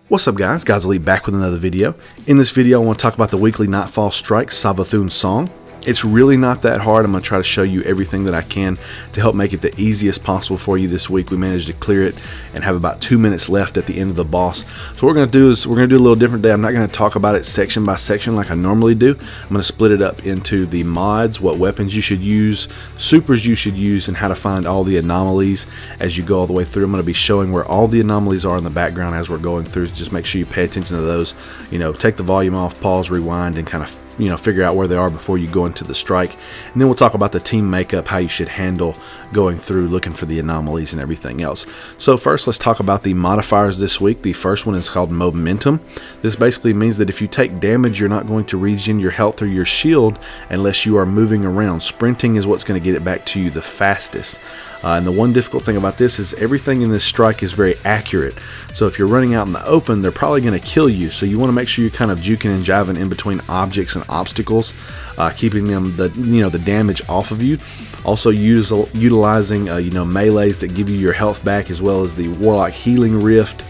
What's up guys, Elite back with another video. In this video I want to talk about the Weekly Nightfall Strike Savathun song. It's really not that hard. I'm going to try to show you everything that I can to help make it the easiest possible for you this week. We managed to clear it and have about 2 minutes left at the end of the boss. So what we're going to do is we're going to do a little different day. I'm not going to talk about it section by section like I normally do. I'm going to split it up into the mods, what weapons you should use, supers you should use, and how to find all the anomalies as you go all the way through. I'm going to be showing where all the anomalies are in the background as we're going through. Just make sure you pay attention to those. You know, take the volume off, pause, rewind, and kind of figure out where they are before you go into the strike. And then we'll talk about the team makeup, how you should handle going through looking for the anomalies and everything else. So first, let's talk about the modifiers this week. The first one is called Momentum. This basically means that if you take damage, you're not going to regen your health or your shield unless you are moving around. Sprinting is what's going to get it back to you the fastest. And the one difficult thing about this is everything in this strike is very accurate. So if you're running out in the open, they're probably going to kill you. So you want to make sure you're kind of juking and jiving in between objects and obstacles, keeping them the damage off of you. Also utilizing melees that give you your health back, as well as the Warlock Healing Rift.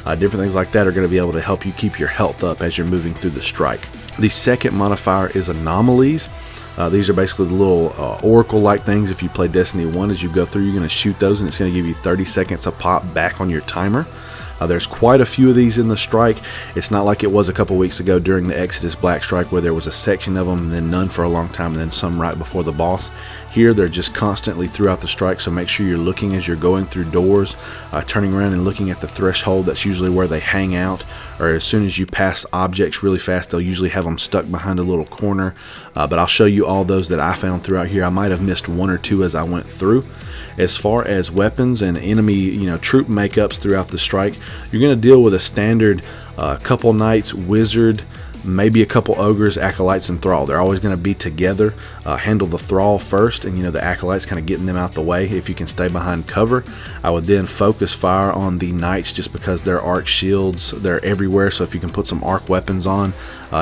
Different things like that are going to be able to help you keep your health up as you're moving through the strike. The second modifier is Anomalies. These are basically the little oracle-like things. If you play Destiny 1, as you go through, you're going to shoot those, and it's going to give you 30 seconds a pop back on your timer. There's quite a few of these in the strike. It's not like it was a couple weeks ago during the Exodus Black Strike, where there was a section of them and then none for a long time and then some right before the boss. Here they're just constantly throughout the strike, so make sure you're looking as you're going through doors, turning around and looking at the threshold. That's usually where they hang out, or as soon as you pass objects really fast, they'll usually have them stuck behind a little corner. But I'll show you all those that I found throughout here. I might have missed one or two as I went through. As far as weapons and enemy troop makeups throughout the strike, you're going to deal with a standard couple knights, wizard, maybe a couple ogres, acolytes, and thrall. They're always going to be together. Handle the thrall first, and the acolytes, kind of getting them out the way if you can stay behind cover. I would then focus fire on the knights, just because their arc shields, they're everywhere. So if you can put some arc weapons on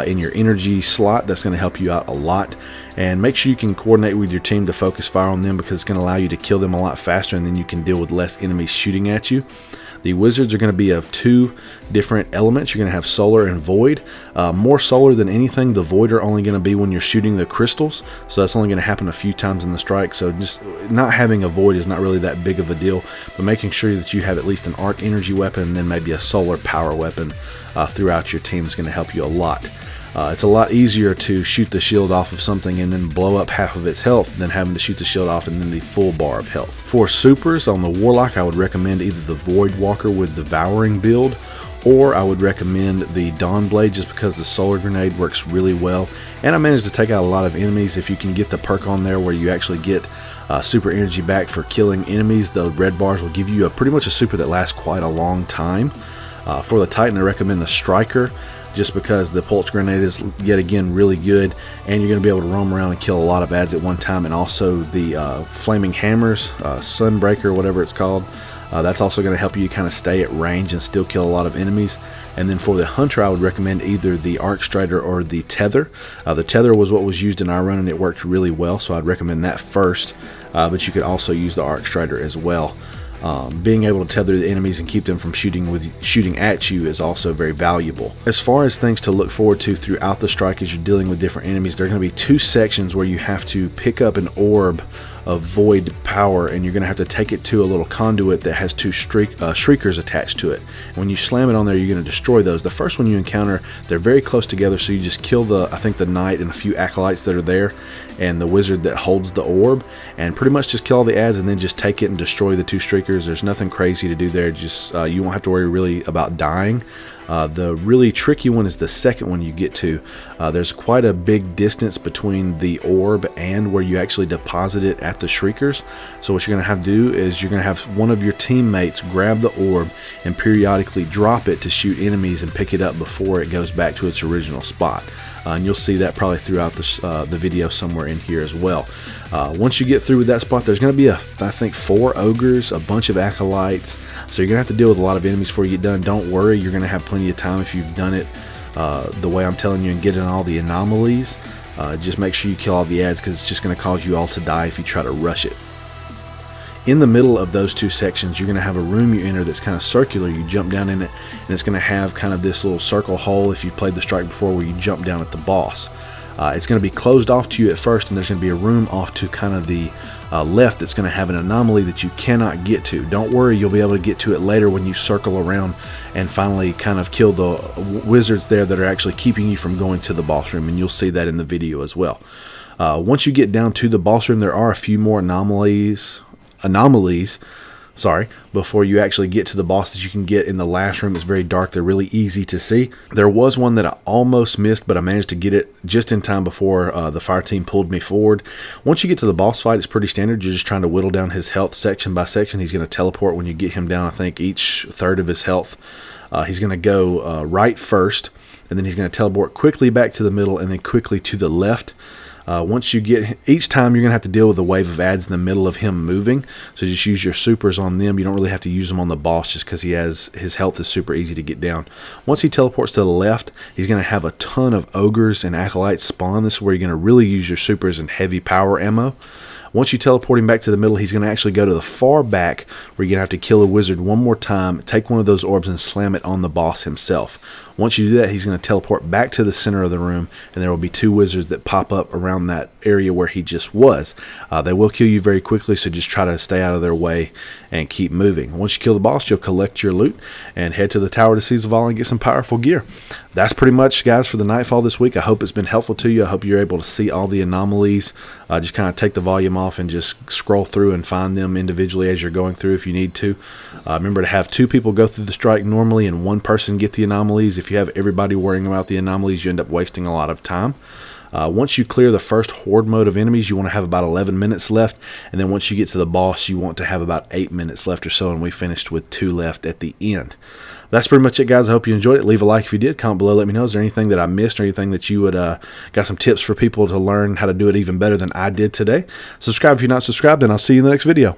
in your energy slot, that's going to help you out a lot. And make sure you can coordinate with your team to focus fire on them, because it's going to allow you to kill them a lot faster, and then you can deal with less enemies shooting at you. The wizards are going to be of two different elements. You're going to have solar and void. More solar than anything. The void are only going to be when you're shooting the crystals, so that's only going to happen a few times in the strike. So just not having a void is not really that big of a deal, but making sure that you have at least an arc energy weapon and then maybe a solar power weapon throughout your team is going to help you a lot. It's a lot easier to shoot the shield off of something and then blow up half of its health than having to shoot the shield off and then the full bar of health. For supers on the Warlock, I would recommend either the Void Walker with Devouring build, or I would recommend the Dawn Blade, just because the Solar Grenade works really well. And I managed to take out a lot of enemies. If you can get the perk on there where you actually get super energy back for killing enemies, the red bars will give you pretty much a super that lasts quite a long time. For the Titan, I recommend the Striker, just because the pulse grenade is yet again really good, and you're going to be able to roam around and kill a lot of ads at one time. And also the flaming hammers, Sunbreaker, whatever it's called, that's also going to help you kind of stay at range and still kill a lot of enemies. And then for the hunter, I would recommend either the Arc Strider or the Tether. The Tether was what was used in our run, and it worked really well, so I'd recommend that first. But you could also use the Arc Strider as well. Being able to tether the enemies and keep them from shooting at you is also very valuable. As far as things to look forward to throughout the strike as you're dealing with different enemies, there are going to be two sections where you have to pick up an orb of void power, and you're going to have to take it to a little conduit that has two shriekers attached to it. And when you slam it on there, you're going to destroy those. The first one you encounter, they're very close together, so you just kill I think the knight and a few acolytes that are there, and the wizard that holds the orb, and pretty much just kill all the ads, and then just take it and destroy the two shriekers. There's nothing crazy to do there. Just you won't have to worry really about dying. The really tricky one is the second one you get to. There's quite a big distance between the orb and where you actually deposit it at the shriekers. So what you're going to have to do is you're going to have one of your teammates grab the orb and periodically drop it to shoot enemies and pick it up before it goes back to its original spot. And you'll see that probably throughout the video somewhere in here as well. Once you get through with that spot, there's going to be I think 4 ogres, a bunch of acolytes, so you're going to have to deal with a lot of enemies before you get done. Don't worry, you're going to have plenty of time if you've done it the way I'm telling you and getting all the anomalies. Just make sure you kill all the ads, because it's just going to cause you all to die if you try to rush it. In the middle of those two sections, you're going to have a room you enter that's kind of circular. You jump down in it, and it's going to have kind of this little circle hole, if you've played the strike before, where you jump down at the boss. It's going to be closed off to you at first, and there's going to be a room off to kind of the left that's going to have an anomaly that you cannot get to. Don't worry, you'll be able to get to it later when you circle around and finally kind of kill the wizards there that are actually keeping you from going to the boss room, and you'll see that in the video as well. Once you get down to the boss room, there are a few more anomalies, before you actually get to the boss that you can get in the last room. It's very dark. They're really easy to see. There was one that I almost missed, but I managed to get it just in time before the fire team pulled me forward. Once you get to the boss fight, it's pretty standard. You're just trying to whittle down his health section by section. He's going to teleport when you get him down, I think, each third of his health. He's going to go right first, and then he's going to teleport quickly back to the middle and then quickly to the left. Once you get, each time you're going to have to deal with a wave of adds in the middle of him moving, so just use your supers on them. You don't really have to use them on the boss just because his health is super easy to get down. Once he teleports to the left, he's going to have a ton of ogres and acolytes spawn. This is where you're going to really use your supers and heavy power ammo. Once you teleport him back to the middle, he's going to actually go to the far back where you're going to have to kill a wizard one more time, take one of those orbs and slam it on the boss himself. Once you do that, he's going to teleport back to the center of the room, and there will be two wizards that pop up around that area where he just was. They will kill you very quickly, so just try to stay out of their way and keep moving. Once you kill the boss, you'll collect your loot and head to the Tower to Savathun and get some powerful gear. That's pretty much, guys, for the Nightfall this week. I hope it's been helpful to you. I hope you're able to see all the anomalies. Just kind of take the volume off and just scroll through and find them individually as you're going through if you need to. Remember to have 2 people go through the strike normally and 1 person get the anomalies. If you have everybody worrying about the anomalies, you end up wasting a lot of time. Once you clear the first horde mode of enemies, you want to have about 11 minutes left, and then once you get to the boss, you want to have about 8 minutes left or so, and we finished with 2 left at the end. That's pretty much it, guys. I hope you enjoyed it. Leave a like if you did. Comment below. Let me know. Is there anything that I missed or anything that you would got some tips for people to learn how to do it even better than I did today? Subscribe if you're not subscribed, and I'll see you in the next video.